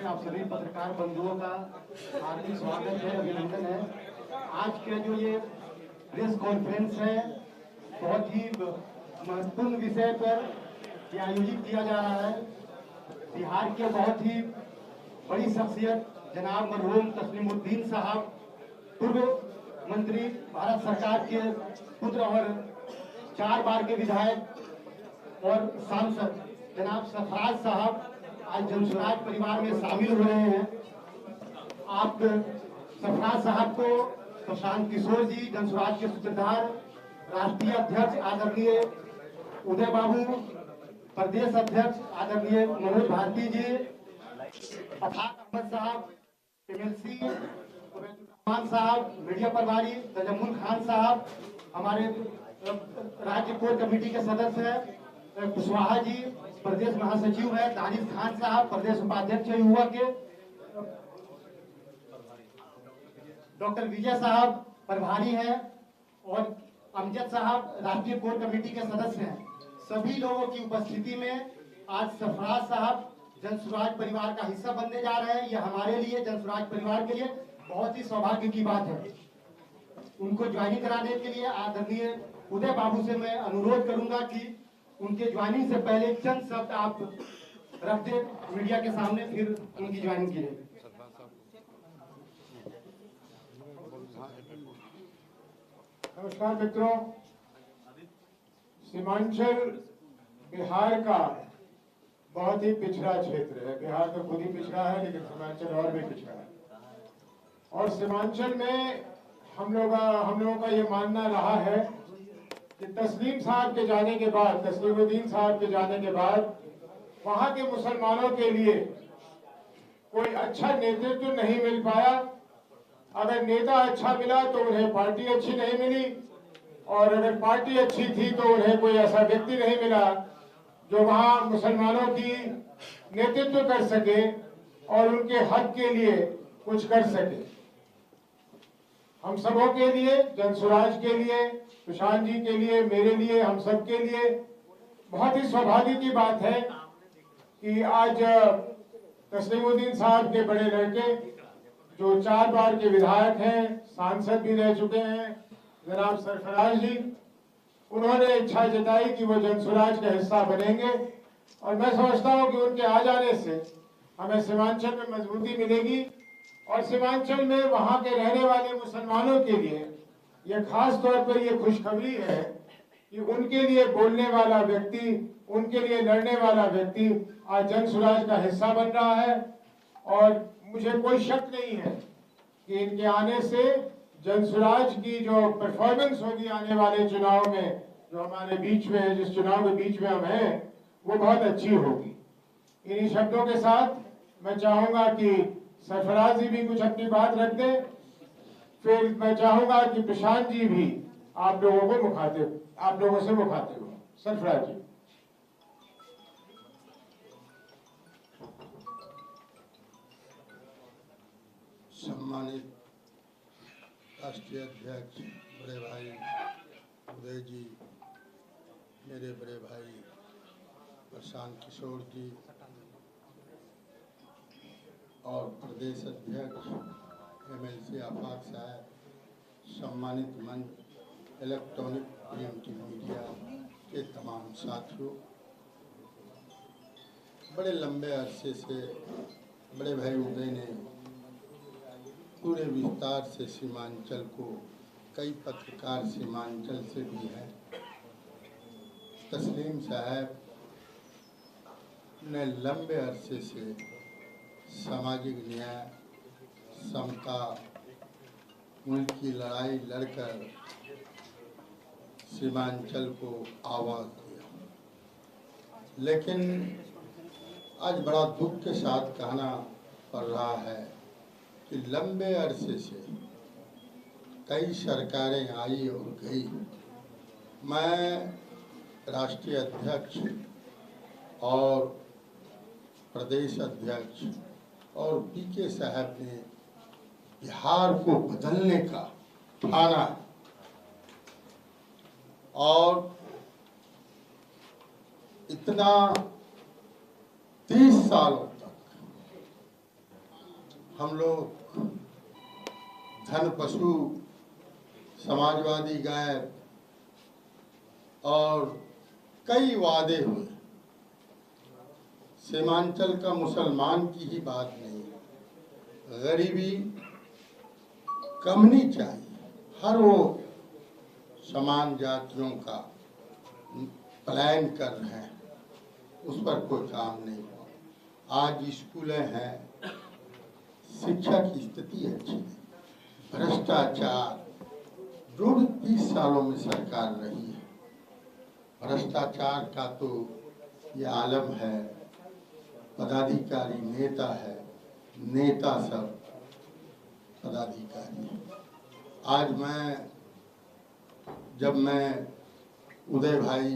आप सभी पत्रकार बंधुओं का हार्दिक स्वागत है, अभिनंदन है। आज के जो ये प्रेस कॉन्फ्रेंस है, बहुत ही महत्वपूर्ण विषय पर ये आयोजित किया जा रहा है। बिहार के बहुत ही बड़ी शख्सियत जनाब मरहूम तस्लीमुद्दीन साहब, पूर्व मंत्री, भारत सरकार के पुत्र और 4 बार के विधायक और सांसद जनाब सरफराज साहब आज जनसुराज परिवार में शामिल हुए हैं। आप सरफराज साहब को प्रशांत किशोर जी, जनसुराज के सूत्रधार, राष्ट्रीय अध्यक्ष आदरणीय उदय बाबू, प्रदेश अध्यक्ष आदरणीय मनोज भारती जी, अफाक अहमद साहब, एमएलसी रहमान साहब, मीडिया प्रभारी तजम्मुल खान साहब, हमारे राज्य कोर कमेटी के सदस्य हैं कुशवाहा जी, प्रदेश महासचिव है दानिश खान साहब, प्रदेश उपाध्यक्ष है युवा के, डॉक्टर विजय साहब प्रभारी हैं और अमजद साहब राष्ट्रीय कोर कमेटी के सदस्य हैं। सभी लोगों की उपस्थिति में आज सरफराज साहब जनसुराज परिवार का हिस्सा बनने जा रहे हैं। यह हमारे लिए, जनसुराज परिवार के लिए बहुत ही सौभाग्य की बात है। उनको ज्वाइनिंग कराने के लिए आदरणीय उदय बाबू से मैं अनुरोध करूंगा कि उनके ज्वाइनिंग से पहले चंद शब्द आप रख दें मीडिया के सामने, फिर उनकी ज्वाइनिंग की जाए। नमस्कार मित्रों, सीमांचल बिहार का बहुत ही पिछड़ा क्षेत्र है। बिहार तो खुद ही पिछड़ा है, लेकिन सीमांचल और भी पिछड़ा है। और सीमांचल में हम लोगों का ये मानना रहा है कि तस्लीमुद्दीन साहब के जाने के बाद वहां के मुसलमानों के लिए कोई अच्छा नेतृत्व नहीं मिल पाया। अगर नेता अच्छा मिला तो उन्हें पार्टी अच्छी नहीं मिली, और अगर पार्टी अच्छी थी तो उन्हें कोई ऐसा व्यक्ति नहीं मिला जो वहां मुसलमानों की नेतृत्व कर सके और उनके हक के लिए कुछ कर सके। हम सबों के लिए, जनसुराज के लिए, प्रशांत जी के लिए, मेरे लिए, हम सब के लिए बहुत ही सौभाग्य की बात है कि आज तस्लीमुद्दीन साहब के बड़े लड़के जो 4 बार के विधायक हैं, सांसद भी रह चुके हैं, जनाब सरफराज जी, उन्होंने इच्छा जताई कि वो जनसुराज का हिस्सा बनेंगे। और मैं समझता हूं कि उनके आ जाने से हमें सीमांचल में मजबूती मिलेगी और सीमांचल में वहां के रहने वाले मुसलमानों के लिए यह खास तौर पर यह खुशखबरी है कि उनके लिए बोलने वाला व्यक्ति, उनके लिए लड़ने वाला व्यक्ति आज जनसुराज का हिस्सा बन रहा है। और मुझे कोई शक नहीं है कि इनके आने से जनसुराज की जो परफॉर्मेंस होगी आने वाले चुनाव में, जो हमारे बीच में है, जिस चुनाव के बीच में हम हैं, वो बहुत अच्छी होगी। इन्हीं शब्दों के साथ मैं चाहूंगा कि सरफराज जी भी कुछ अपनी बात रख दें, फिर मैं चाहूंगा कि प्रशांत जी भी आप लोगों से मुखातिब हो। सरफराज जी। सम्मानित राष्ट्रीय अध्यक्ष बड़े भाई उदय जी, मेरे बड़े भाई प्रशांत किशोर जी और प्रदेश अध्यक्ष एमएलसी आफाक साहब, सम्मानित मंच, इलेक्ट्रॉनिक प्रिंट मीडिया के तमाम साथियों, बड़े लंबे अरसे से बड़े भाई उदय ने पूरे विस्तार से सीमांचल को, कई पत्रकार सीमांचल से भी हैं, तस्लीम साहब ने लंबे अरसे से सामाजिक न्याय, समता, मुल्क की लड़ाई लड़कर सीमांचल को आवाज़ दिया। लेकिन आज बड़ा दुख के साथ कहना पड़ रहा है कि लंबे अरसे से कई सरकारें आई और गई। मैं राष्ट्रीय अध्यक्ष और प्रदेश अध्यक्ष और पीके साहब ने बिहार को बदलने का ठाना और इतना 30 सालों तक हम लोग धन पशु समाजवादी गैर और कई वादे हुए। सीमांचल का मुसलमान की ही बात नहीं, गरीबी कम नहीं चाहिए। हर वो समान जातियों का पलायन कर रहे हैं, उस पर कोई काम नहीं हुआ। आज स्कूलें हैं, शिक्षा की स्थिति अच्छी है। भ्रष्टाचार 30 सालों में सरकार रही है। भ्रष्टाचार का तो ये आलम है, पदाधिकारी नेता है, नेता सब पदाधिकारी है। आज जब मैं उदय भाई,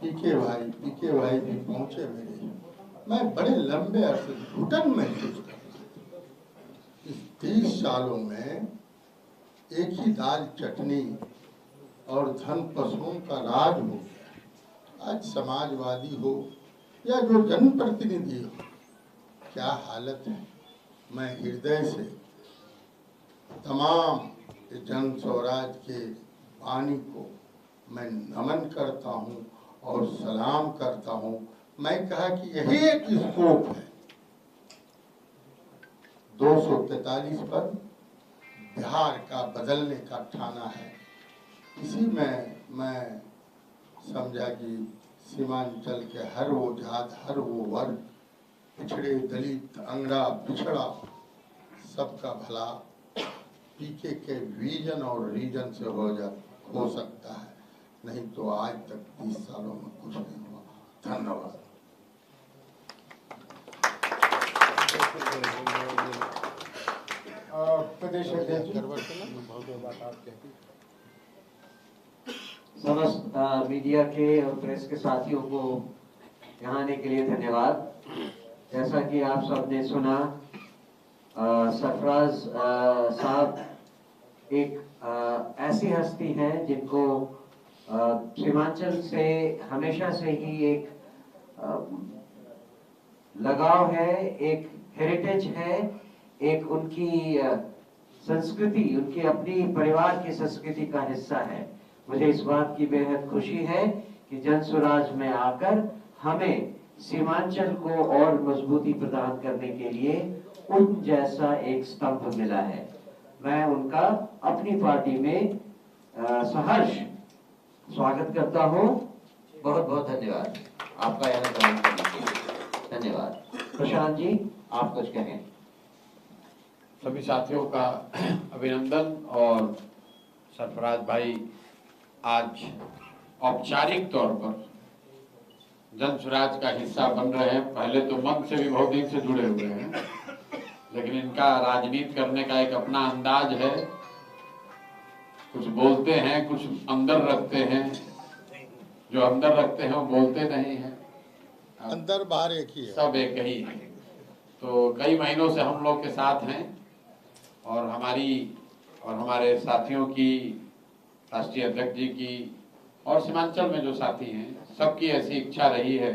पीके भाई भी पहुंचे मेरे, मैं बड़े लंबे अरसे घुटन महसूस कर रहा। इस 30 सालों में एक ही दाल चटनी और धन पशुओं का राज हो गया। आज समाजवादी हो या जो जनप्रतिनिधि हो, क्या हालत है। मैं हृदय से तमाम जन स्वराज के वाणी को मैं नमन करता हूं और सलाम करता हूं। मैं कहा कि यही एक स्कोप है 243 पर बिहार का बदलने का ठाना है। इसी में मैं समझा कि सीमांचल के हर वो जात, हर वो वर्ग, पिछड़े, दलित, अंगड़ा, पिछड़ा, सबका भला पीके के विजन और रीजन से हो सकता है, नहीं तो आज तक 30 सालों में कुछ नहीं हुआ। धन्यवाद। प्रदेश अध्यक्ष समस्त मीडिया के और प्रेस के साथियों को यहाँ आने के लिए धन्यवाद। जैसा कि आप सबने सुना, सरफराज साहब एक ऐसी हस्ती हैं जिनको सीमांचल से हमेशा से ही एक लगाव है, एक हेरिटेज है, एक उनकी संस्कृति, उनकी अपनी परिवार की संस्कृति का हिस्सा है। मुझे इस बात की बेहद खुशी है कि जन स्वराज में आकर हमें सीमांचल को और मजबूती प्रदान करने के लिए उन जैसा एक स्तंभ मिला है। मैं उनका अपनी पार्टी में सहर्ष स्वागत करता हूं। बहुत बहुत धन्यवाद आपका यहाँ ज्वाइन करने के लिए। धन्यवाद। प्रशांत जी, आप कुछ कहें। सभी साथियों का अभिनंदन। और सरफराज भाई आज औपचारिक तौर पर जन स्वराज का हिस्सा बन रहे हैं। पहले तो मन से भी बहुत दिन से जुड़े हुए हैं, लेकिन इनका राजनीति करने का एक अपना अंदाज है। कुछ बोलते हैं, कुछ अंदर रखते हैं। जो अंदर रखते हैं वो बोलते नहीं हैं, अंदर बाहर एक ही है, सब एक ही है। तो कई महीनों से हम लोग के साथ हैं और हमारे साथियों की, राष्ट्रीय अध्यक्ष जी की और सीमांचल में जो साथी हैं, सबकी ऐसी इच्छा रही है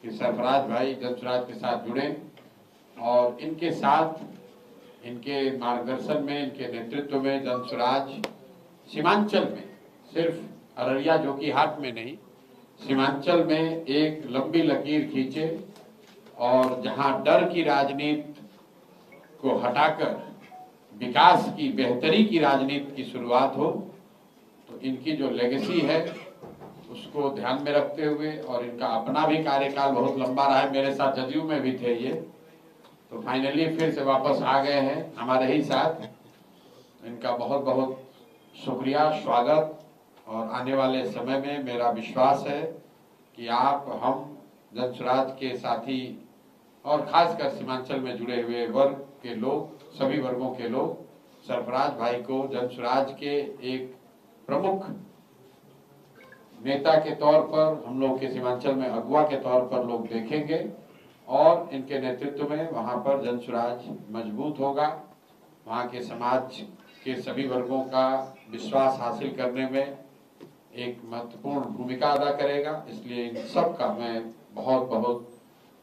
कि सरफराज भाई जन स्वराज के साथ जुड़ें और इनके साथ, इनके मार्गदर्शन में, इनके नेतृत्व में जन स्वराज सीमांचल में, सिर्फ अररिया जोकीहाट में नहीं, सीमांचल में एक लंबी लकीर खींचे और जहां डर की राजनीति को हटाकर विकास की, बेहतरी की राजनीति की शुरुआत हो। तो इनकी जो लेगेसी है उसको ध्यान में रखते हुए, और इनका अपना भी कार्यकाल बहुत लंबा रहा है, मेरे साथ जदयू में भी थे ये, तो फाइनली फिर से वापस आ गए हैं हमारे ही साथ। इनका बहुत बहुत शुक्रिया, स्वागत। और आने वाले समय में मेरा विश्वास है कि आप, हम जन स्वराज के साथी और खासकर सीमांचल में जुड़े हुए वर्ग के लोग, सभी वर्गों के लोग, सरफराज भाई को जन स्वराज के एक प्रमुख नेता के तौर पर, हम लोग के सीमांचल में अगुवा के तौर पर लोग देखेंगे और इनके नेतृत्व में वहां पर जन स्वराज मजबूत होगा, वहां के समाज के सभी वर्गों का विश्वास हासिल करने में एक महत्वपूर्ण भूमिका अदा करेगा। इसलिए इन सब का मैं बहुत बहुत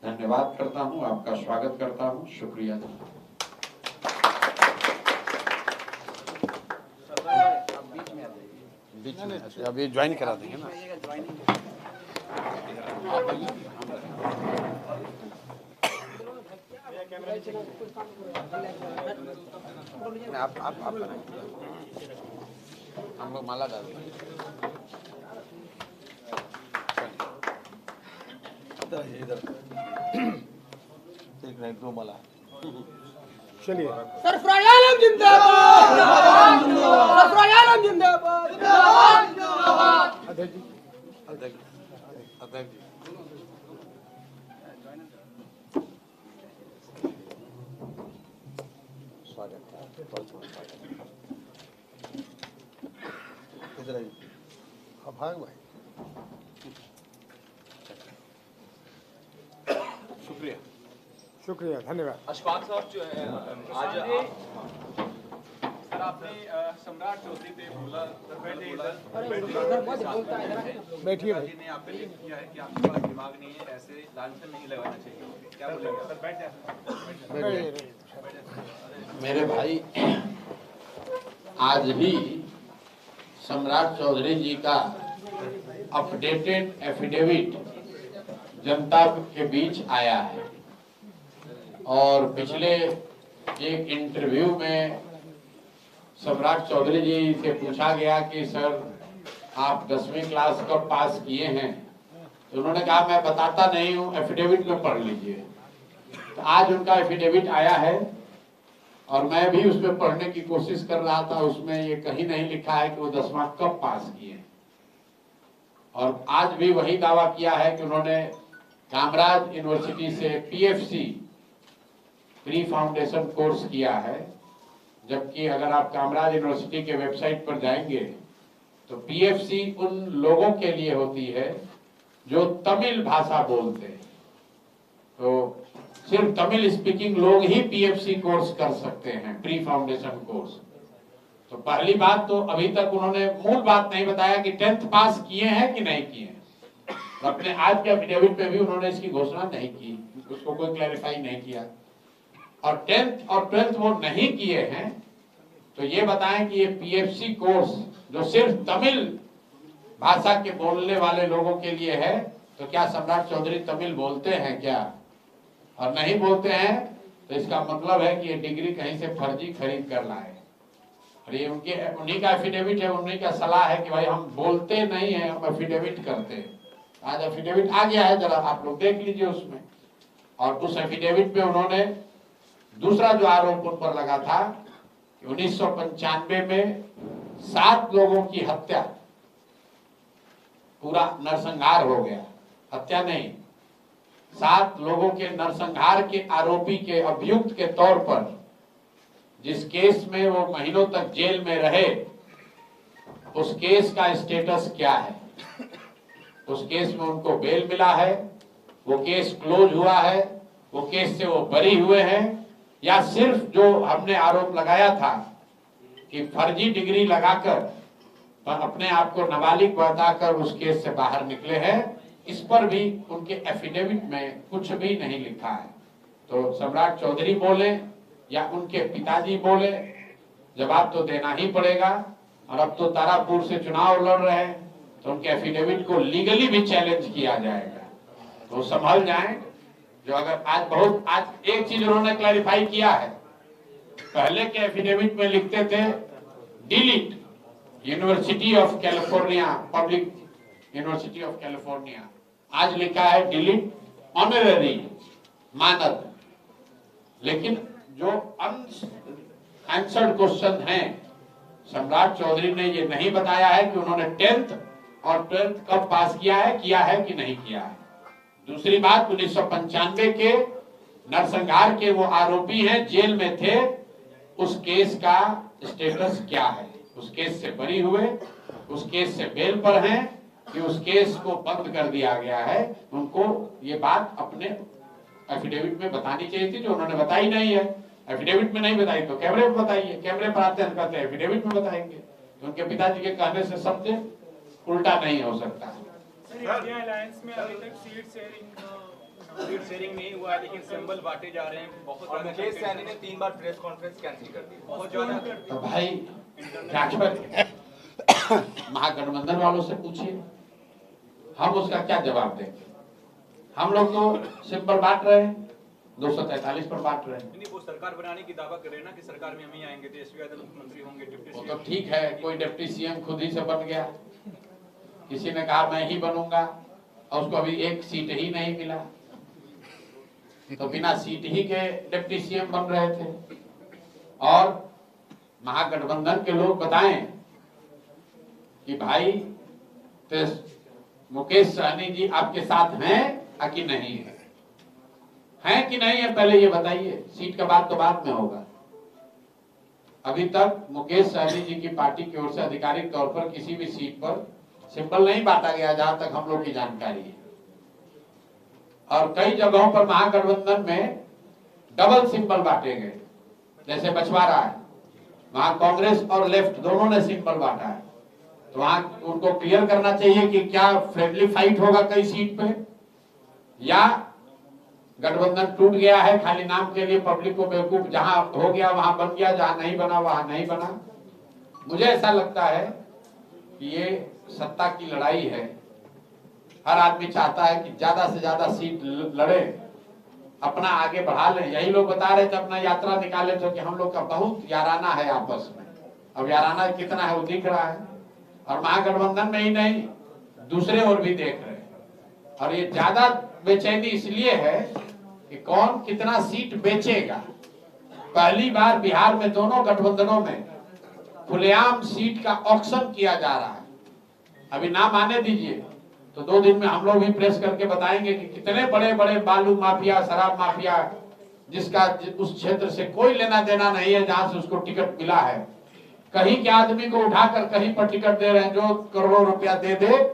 धन्यवाद करता हूं, आपका स्वागत करता हूं। शुक्रिया। बीच में अच्छा, अभी ज्वाइन करा देंगे ना। आप हम लोग माला डाल देंगे। इधर दो माला। चलिए सरफराज आलम जिंदाबाद, सरफराज आलम जिंदाबाद, अध्यक्ष जी। अध्यक्ष जी स्वागत है, बहुत बहुत स्वागत है। इधर आइए। हाँ भाग भाई। शुक्रिया। शुक्रिया, धन्यवाद। अशफाक साहब जो है आज सर आपने सम्राट चौधरी पे बोला बैठिए भाई। ने आप पे लिख किया है कि आपके पास दिमाग नहीं है, ऐसे लांछन नहीं लगाना चाहिए, क्या बोलेंगे सर? बैठ जाए। मेरे भाई, आज ही सम्राट चौधरी जी का अपडेटेड एफिडेविट जनता के बीच आया है और पिछले एक इंटरव्यू में सम्राट चौधरी जी से पूछा गया कि सर आप 10वीं क्लास कब पास किए हैं, तो उन्होंने कहा मैं बताता नहीं हूँ, एफिडेविट में पढ़ लीजिए। तो आज उनका एफिडेविट आया है और मैं भी उसमें पढ़ने की कोशिश कर रहा था। उसमें ये कहीं नहीं लिखा है कि वो 10वां कब पास किए और आज भी वही दावा किया है कि उन्होंने कामराज यूनिवर्सिटी से पीएफसी प्री फाउंडेशन कोर्स किया है। जबकि अगर आप कामराज यूनिवर्सिटी के वेबसाइट पर जाएंगे तो पीएफसी उन लोगों के लिए होती है जो तमिल भाषा बोलते हैं। तो सिर्फ तमिल स्पीकिंग लोग ही पीएफसी कोर्स कर सकते हैं, प्री फाउंडेशन कोर्स। तो पहली बात तो अभी तक उन्होंने मूल बात नहीं बताया कि 10th पास किए हैं कि नहीं किए हैं। तो अपने आज के एफिडेविट में भी उन्होंने इसकी घोषणा नहीं की, उसको कोई क्लैरिफाई नहीं किया। और 10th और 12th वो नहीं किए हैं तो ये बताएं कि ये पीएफसी कोर्स जो सिर्फ तमिल भाषा के बोलने वाले लोगों के लिए है, तो क्या सम्राट चौधरी तमिल बोलते हैं क्या? और नहीं बोलते हैं तो इसका मतलब है कि ये डिग्री कहीं से फर्जी खरीद कर लाए। और ये उन्हीं का एफिडेविट है, उन्हीं का सलाह है कि भाई हम बोलते नहीं है, हम एफिडेविट करते हैं। आज एफिडेविट आ गया है, जरा आप लोग देख लीजिए उसमें। और उस एफिडेविट में उन्होंने दूसरा जो आरोप उन पर लगा था कि 1995 में 7 लोगों की हत्या, पूरा नरसंहार हो गया, हत्या नहीं, 7 लोगों के नरसंहार के आरोपी के अभियुक्त के तौर पर जिस केस में वो महीनों तक जेल में रहे, उस केस का स्टेटस क्या है? उस केस में उनको बेल मिला है, वो केस क्लोज हुआ है, वो केस से वो बरी हुए हैं, या सिर्फ जो हमने आरोप लगाया था कि फर्जी डिग्री लगाकर पर अपने आप को नाबालिग बताकर उस केस से बाहर निकले हैं, इस पर भी उनके एफिडेविट में कुछ भी नहीं लिखा है। तो सम्राट चौधरी बोले या उनके पिताजी बोले, जवाब तो देना ही पड़ेगा। और अब तो तारापुर से चुनाव लड़ रहे हैं तो उनके एफिडेविट को लीगली भी चैलेंज किया जाएगा, तो संभल जाएं। जो अगर आज एक चीज उन्होंने क्लैरिफाई किया है, पहले के एफिडेविट में लिखते थे delete university of California, public university of California, आज लिखा है डिलीट ऑनररी, मानद। लेकिन जो अनआंसर्ड क्वेश्चन है, सम्राट चौधरी ने ये नहीं बताया है कि उन्होंने 10th और 12th कब पास किया है कि नहीं किया है। दूसरी बात, 1995 के नरसंहार के वो आरोपी हैं, जेल में थे, उस केस का स्टेटस क्या है? उस केस से बरी हुए, उस केस से बेल पर हैं कि उस केस को बंद कर दिया गया है? उनको ये बात अपने एफिडेविट में बतानी चाहिए थी, जो उन्होंने बताई नहीं है। एफिडेविट में नहीं बताई तो कैमरे में बताइए, कैमरे पर आते हैं कहते हैं एफिडेविट में बताएंगे, तो उनके पिताजी के कहने से शब्द उल्टा नहीं हो सकता। इंडिया अलायंस में अभी तक सीट शेयरिंग नहीं हुआ है, लेकिन सिंबल बांटे जा रहे हैं बहुत। और मुकेश सहनी ने 3 बार प्रेस कॉन्फ्रेंस कैंसिल कर दी, बहुत ज्यादा। तो भाई क्या महागठबंधन वालों से पूछिए, हम उसका क्या जवाब देंगे। हम लोग तो सिंपल बांट रहे हैं, 243 पर बांट रहे हैं। नहीं, वो सरकार बनाने की दावा कर रहे हैं ना कि सरकार में हम ही आएंगे, तेजस्वी यादव मुख्यमंत्री होंगे, डिप्टी वो सीएम। तो ठीक है, कोई डिप्टी सीएम खुद ही से बन गया, किसी ने कहा मैं ही बनूंगा और उसको अभी एक सीट ही नहीं मिला, तो बिना सीट ही के डिप्टी सीएम बन रहे थे। और महागठबंधन के लोग बताएं कि भाई मुकेश सहनी जी आपके साथ हैं कि नहीं है, हैं कि नहीं है, पहले ये बताइए। सीट का बात तो बाद में होगा। अभी तक मुकेश सहनी जी की पार्टी की ओर से आधिकारिक तौर पर किसी भी सीट पर सिंबल नहीं बांटा गया, जहां तक हम लोग की जानकारी है। और कई जगहों पर महागठबंधन में डबल सिंबल बांटे गए, जैसे बछवाड़ा है, वहां कांग्रेस और लेफ्ट दोनों ने सिंबल बांटा है। तो वहां उनको क्लियर करना चाहिए कि क्या फ्रेंडली फाइट होगा कई सीट पे, या गठबंधन टूट गया है खाली नाम के लिए, पब्लिक को बेवकूफ, जहां हो गया वहां बन गया, जहां नहीं बना वहां नहीं बना। मुझे ऐसा लगता है कि ये सत्ता की लड़ाई है, हर आदमी चाहता है कि ज्यादा से ज्यादा सीट लड़े, अपना आगे बढ़ा ले। यही लोग बता रहे थे, अपना यात्रा निकाले थे कि हम लोग का बहुत याराना है आपस में। अब याराना कितना है वो दिख रहा है, और महागठबंधन में ही नहीं दूसरे और भी देख रहे हैं। और ये ज्यादा बेचैनी इसलिए है कि कौन कितना सीट बेचेगा। पहली बार बिहार में दोनों गठबंधनों में खुलेआम सीट का ऑक्शन किया जा रहा है। अभी नाम आने दीजिए, तो 2 दिन में हम लोग भी प्रेस करके बताएंगे कि कितने बड़े बड़े बालू माफिया, शराब माफिया, जिसका उस क्षेत्र से कोई लेना देना नहीं है, जहां से उसको टिकट मिला है, कहीं के आदमी को उठाकर कहीं पर टिकट दे रहे हैं। जो करोड़ों रुपया दे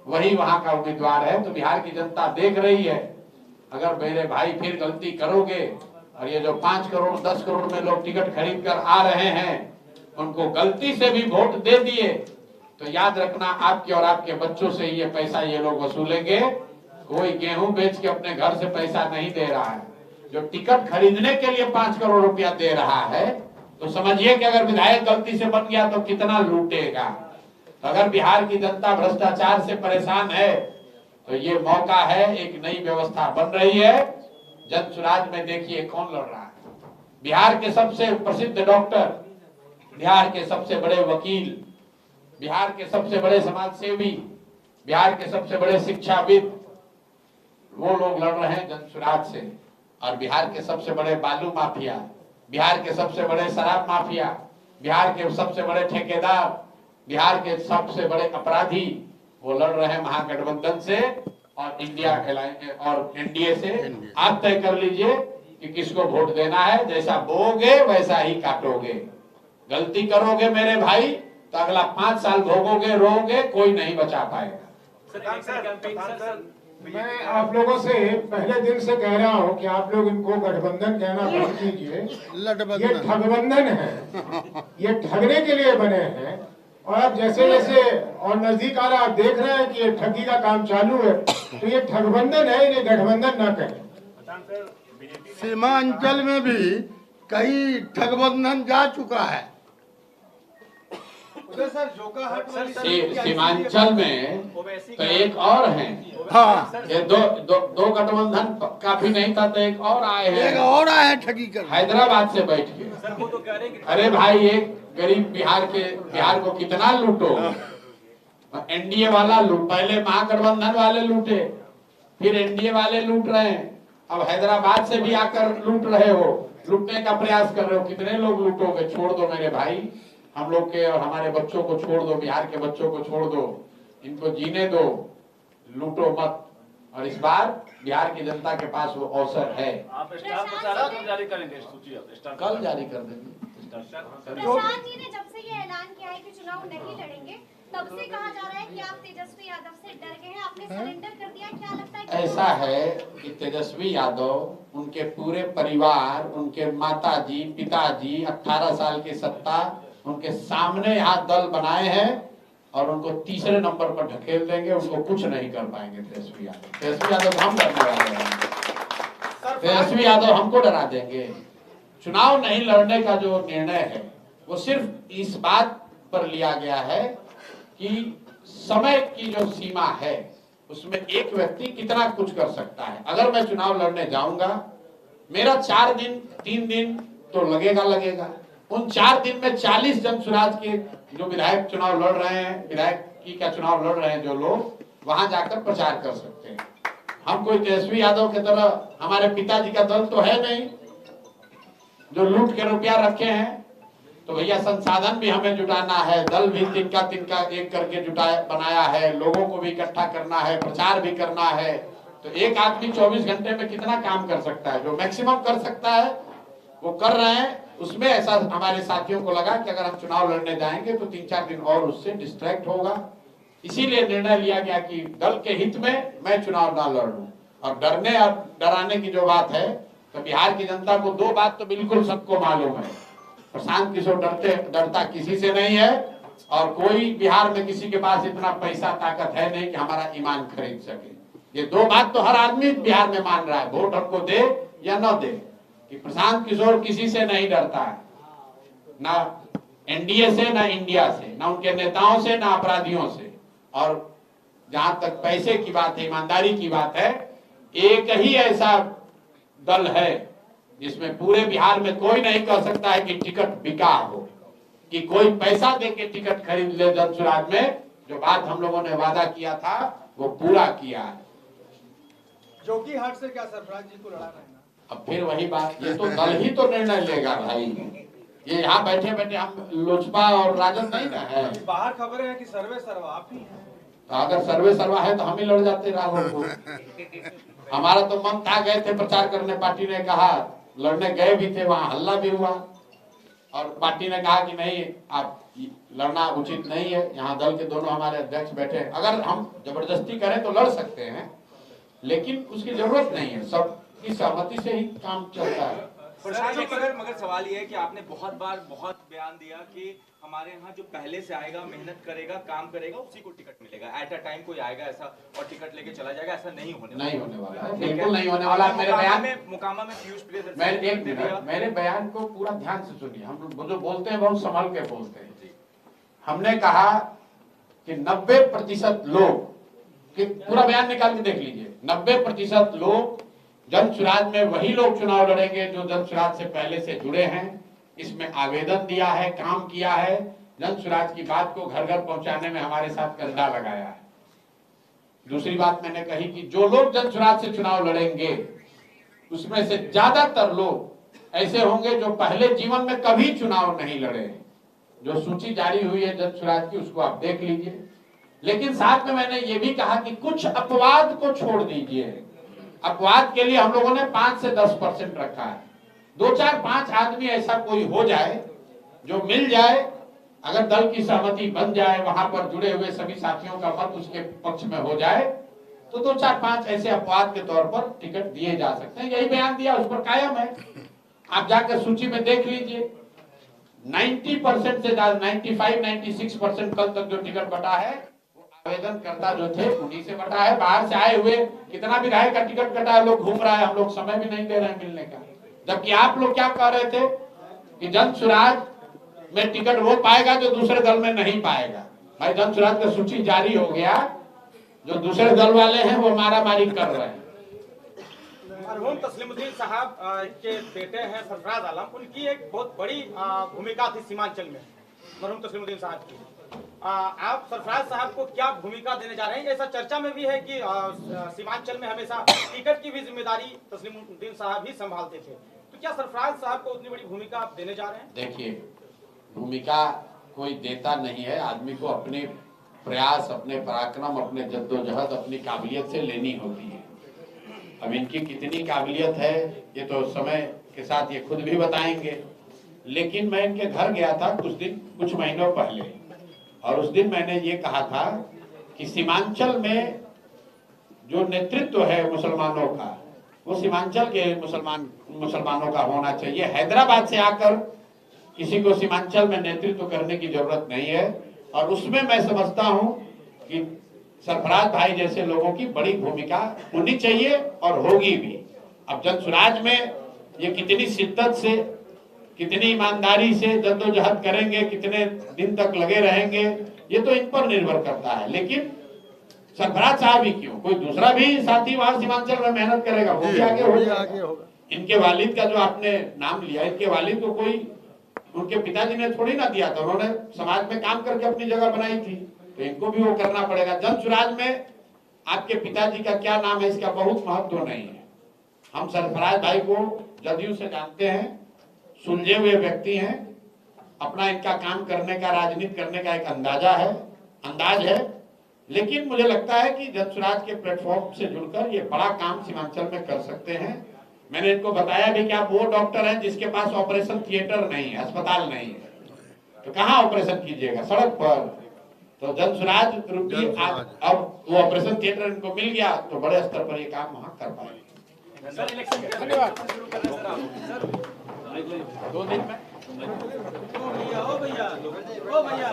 वही वहां का उम्मीदवार है। तो बिहार की जनता देख रही है, अगर मेरे भाई फिर गलती करोगे और ये जो 5 करोड़ 10 करोड़ में लोग टिकट खरीद कर आ रहे हैं, उनको गलती से भी वोट दे दिए, तो याद रखना आपके और आपके बच्चों से ये पैसा ये लोग वसूलेंगे। कोई गेहूं बेच के अपने घर से पैसा नहीं दे रहा है, जो टिकट खरीदने के लिए 5 करोड़ रुपया दे रहा है, तो समझिए कि अगर विधायक गलती से बन गया तो कितना लूटेगा। तो अगर बिहार की जनता भ्रष्टाचार से परेशान है, तो ये मौका है, एक नई व्यवस्था बन रही है। जन सुराज में देखिए कौन लड़ रहा है। बिहार के सबसे प्रसिद्ध डॉक्टर, बिहार के सबसे बड़े वकील, बिहार के सबसे बड़े समाज सेवी, बिहार के सबसे बड़े शिक्षाविद, वो लोग लड़ रहे हैं जन सुराज से। और बिहार के सबसे बड़े बालू माफिया, बिहार के सबसे बड़े शराब माफिया, बिहार के सबसे बड़े ठेकेदार, बिहार के सबसे बड़े अपराधी, वो लड़ रहे हैं महागठबंधन से और इंडिया और एनडीए से। आप तय कर लीजिए कि किसको वोट देना है। जैसा बोओगे वैसा ही काटोगे। गलती करोगे मेरे भाई तो अगला 5 साल भोगोगे, रोओगे, कोई नहीं बचा पाएगा। मैं आप लोगों से पहले दिन से कह रहा हूं कि आप लोग इनको गठबंधन कहना बंद कीजिए। ये ठगबंधन है, ये ठगने के लिए बने हैं। और अब जैसे जैसे और नजदीक आ रहा, आप देख रहे हैं कि ये ठगी का काम चालू है, तो ये ठगबंधन है, इन्हें गठबंधन ना कहें। सीमांचल में भी कई ठगबंधन जा चुका है। सीमांचल में तो एक और है। हाँ, ये दो गठबंधन काफी नहीं था, तो एक और आए हैं, एक और आए हैं ठगी कर हैदराबाद से बैठ के। अरे भाई, एक गरीब बिहार को कितना लूटो। एनडीए वाला पहले महागठबंधन वाले लूटे, फिर एनडीए वाले लूट रहे हैं, अब हैदराबाद से भी आकर लूट रहे हो, लूटने का प्रयास कर रहे हो। कितने लोग लूटोगे? छोड़ दो मेरे भाई, हम लोग के और हमारे बच्चों को छोड़ दो, बिहार के बच्चों को छोड़ दो, इनको जीने दो, लूटो मत। और इस बार बिहार की जनता के पास वो अवसर है। आप स्टार प्रचारक कब जारी करेंगे सूची? कल जारी कर देंगे। प्रशांत जी ने जब से ये ऐलान किया है कि चुनाव नहीं लड़ेंगे, तब से कहा जा रहा है कि आप तेजस्वी यादव से डर गए हैं, आपने सरेंडर कर दिया। क्या लगता है? ऐसा है कि तेजस्वी यादव, उनके पूरे परिवार, उनके माताजी, पिताजी 18 साल की सत्ता उनके सामने यहाँ दल बनाए हैं और उनको तीसरे नंबर पर ढकेल देंगे। उनको कुछ नहीं कर पाएंगे तेजस्वी यादव हम डरने वाले हैं। तेजस्वी यादव हमको डरा देंगे। चुनाव नहीं लड़ने का जो निर्णय है वो सिर्फ इस बात पर लिया गया है कि समय की जो सीमा है उसमें एक व्यक्ति कितना कुछ कर सकता है। अगर मैं चुनाव लड़ने जाऊंगा, मेरा 4 दिन 3 दिन तो लगेगा। उन 4 दिन में 40 जन सुराज के जो विधायक चुनाव लड़ रहे हैं, विधायक की क्या चुनाव लड़ रहे हैं जो लोग, वहां जाकर प्रचार कर सकते हैं। हम कोई तेजस्वी यादव की तरह, हमारे पिताजी का दल तो है नहीं जो लूट के रुपया रखे हैं। तो भैया संसाधन भी हमें जुटाना है, दल भी तिनका एक करके बनाया है, लोगों को भी इकट्ठा करना है, प्रचार भी करना है। तो एक आदमी 24 घंटे में कितना काम कर सकता है? जो मैक्सिमम कर सकता है वो कर रहे हैं। उसमें ऐसा हमारे साथियों को लगा कि अगर हम चुनाव लड़ने जाएंगे तो 3-4 दिन और उससे डिस्ट्रैक्ट होगा। इसीलिए निर्णय लिया गया कि दल के हित में मैं चुनाव ना लड़ूं। और डरने और डराने की जो बात है, तो बिहार की जनता को 2 बात तो बिल्कुल सबको मालूम है। प्रशांत किशोर डरता किसी से नहीं है, और कोई बिहार में किसी के पास इतना पैसा ताकत है नहीं कि हमारा ईमान खरीद सके। ये 2 बात तो हर आदमी बिहार में मान रहा है, वोट हमको दे या न दे, कि प्रशांत किशोर किसी से नहीं डरता है, ना एनडीए से, ना इंडिया से, ना उनके नेताओं से, ना अपराधियों से। और जहां तक पैसे की बात है, ईमानदारी की बात है, एक ही ऐसा दल है जिसमें पूरे बिहार में कोई नहीं कह सकता है कि टिकट बिका हो, कि कोई पैसा दे के टिकट खरीद ले। जनसुराज में जो बात हम लोगों ने वादा किया था वो पूरा किया है। जोकीहाट से क्या सरफराज जी को लड़ाना है ना? अब फिर वही बात, ये तो दल ही तो निर्णय लेगा भाई। ये यहाँ बैठे बैठे हम लोजपा और राजद नहीं ना है। बाहर खबर है कि सर्वे सर्वा आप ही हैं। तो अगर सर्वे सर्वा है तो हम ही लड़ जाते राहुल को। हमारा तो मन था, गए थे प्रचार करने, पार्टी ने कहा, लड़ने गए भी थे, वहां हल्ला भी हुआ और पार्टी ने कहा कि नहीं, आप लड़ना उचित नहीं है। यहाँ दल के दोनों हमारे अध्यक्ष बैठे हैं, अगर हम जबरदस्ती करें तो लड़ सकते हैं, लेकिन उसकी जरूरत नहीं है, सबकी सहमति से ही काम चलता है। मगर सवाल ये है कि आपने बहुत बयान दिया कि हमारे यहाँ जो पहले से आएगा, मेहनत करेगा, काम करेगा, उसी को टिकट मिलेगा। एट अ टाइम कोई आएगा ऐसा और टिकट लेके चला जाएगा, ऐसा नहीं होने वाला है, बिल्कुल नहीं होने वाला। मेरे बयान में मुकामा में पीयूष मेरे बयान को पूरा ध्यान से सुनिए। हम जो बोलते हैं बहुत संभल के बोलते हैं। हमने कहा कि 90% लोग, कि पूरा बयान निकाल के देख लीजिए, 90% लोग जनसुराज में वही लोग चुनाव लड़ेंगे जो जनसुराज से पहले से जुड़े हैं, इसमें आवेदन दिया है, काम किया है, जनसुराज की बात को घर घर पहुंचाने में हमारे साथ कंधा लगाया है। दूसरी बात मैंने कही कि जो लोग जनसुराज से चुनाव लड़ेंगे उसमें से ज्यादातर लोग ऐसे होंगे जो पहले जीवन में कभी चुनाव नहीं लड़े। जो सूची जारी हुई है जनसुराज की, उसको आप देख लीजिए। लेकिन साथ में मैंने ये भी कहा कि कुछ अपवाद को छोड़ दीजिए। अपवाद के लिए हम लोगों ने 5 से 10% रखा है। 2, 4, 5 आदमी ऐसा कोई हो जाए जो मिल जाए, अगर दल की सहमति बन जाए, वहां पर जुड़े हुए सभी साथियों का मत उसके पक्ष में हो जाए, तो 2, 4, 5 ऐसे अपवाद के तौर पर टिकट दिए जा सकते हैं। यही बयान दिया, उस पर कायम है। आप जाकर सूची में देख लीजिए, 90% से ज्यादा, 95-96% कल तक जो टिकट बटा है आवेदन करता जो थे उन्हीं से बटा है। बाहर से आए हुए कितना विधायक का टिकट कटा है, लोग घूम रहा है, हम लोग समय भी नहीं दे रहे हैं मिलने का। जबकि आप लोग क्या कह रहे थे कि जनसुराज में टिकट वो पाएगा जो दूसरे दल में नहीं पाएगा। भाई जनसुराज का सूची जारी हो गया, जो दूसरे दल वाले हैं वो मारामारी कर रहे हैं। मरहूम तस्लीमुद्दीन साहब के बेटे हैं सरफराज आलम, उनकी एक बहुत बड़ी भूमिका थी सीमांचल में, मरहूम तस्लीमुद्दीन साहब की। आप सरफराज साहब को क्या भूमिका देने जा रहे हैं? ऐसा चर्चा में भी है कि सीमांचल में हमेशा टिकट की भी जिम्मेदारी तस्लीमुद्दीन साहब ही संभालते थे, तो क्या सरफराज साहब को उतनी बड़ी भूमिका आप देने जा रहे हैं? देखिए, भूमिका कोई देता नहीं है, आदमी को अपने प्रयास, अपने पराक्रम, अपने जद्दोजहद, अपनी काबिलियत से लेनी होती है। अब इनकी कितनी काबिलियत है ये तो समय के साथ ये खुद भी बताएंगे। लेकिन मैं इनके घर गया था कुछ महीनों पहले, और उस दिन मैंने ये कहा था कि सीमांचल में जो नेतृत्व है मुसलमानों का, वो सीमांचल के मुसलमानों का होना चाहिए। हैदराबाद से आकर किसी को सीमांचल में नेतृत्व करने की जरूरत नहीं है। और उसमें मैं समझता हूं कि सरफराज भाई जैसे लोगों की बड़ी भूमिका होनी चाहिए और होगी भी। अब जनसुराज में ये कितनी शिद्दत से, कितनी ईमानदारी से जद्दोजहद करेंगे, कितने दिन तक लगे रहेंगे, ये तो इन पर निर्भर करता है। लेकिन सरफराज साहब ही क्यों, कोई दूसरा भी साथी वहां सीमांचल में मेहनत करेगा, वो भी आगे होगा। इनके वालिद का जो आपने नाम लिया, इनके वालिद को कोई उनके पिताजी ने थोड़ी ना दिया था, उन्होंने समाज में काम करके अपनी जगह बनाई थी, तो इनको भी वो करना पड़ेगा। जन सुराज में आपके पिताजी का क्या नाम है इसका बहुत महत्व नहीं है। हम सरफराज भाई को जदयू से जानते हैं, सुलझे हुए व्यक्ति हैं, अपना इनका काम करने का, राजनीति करने का एक अंदाज है। लेकिन मुझे लगता है कि जन सुराज के प्लेटफॉर्म से जुड़कर ये बड़ा काम सीमांचल में कर सकते हैं। मैंने इनको बताया भी कि आप वो डॉक्टर हैं जिसके पास ऑपरेशन थिएटर नहीं है, अस्पताल नहीं है, तो कहाँ ऑपरेशन कीजिएगा, सड़क पर। तो जन सुराज रूपी अब वो ऑपरेशन थिएटर इनको मिल गया तो बड़े स्तर पर ये काम वहाँ कर पाएंगे। धन्यवाद। 2 दिन में ओ भैया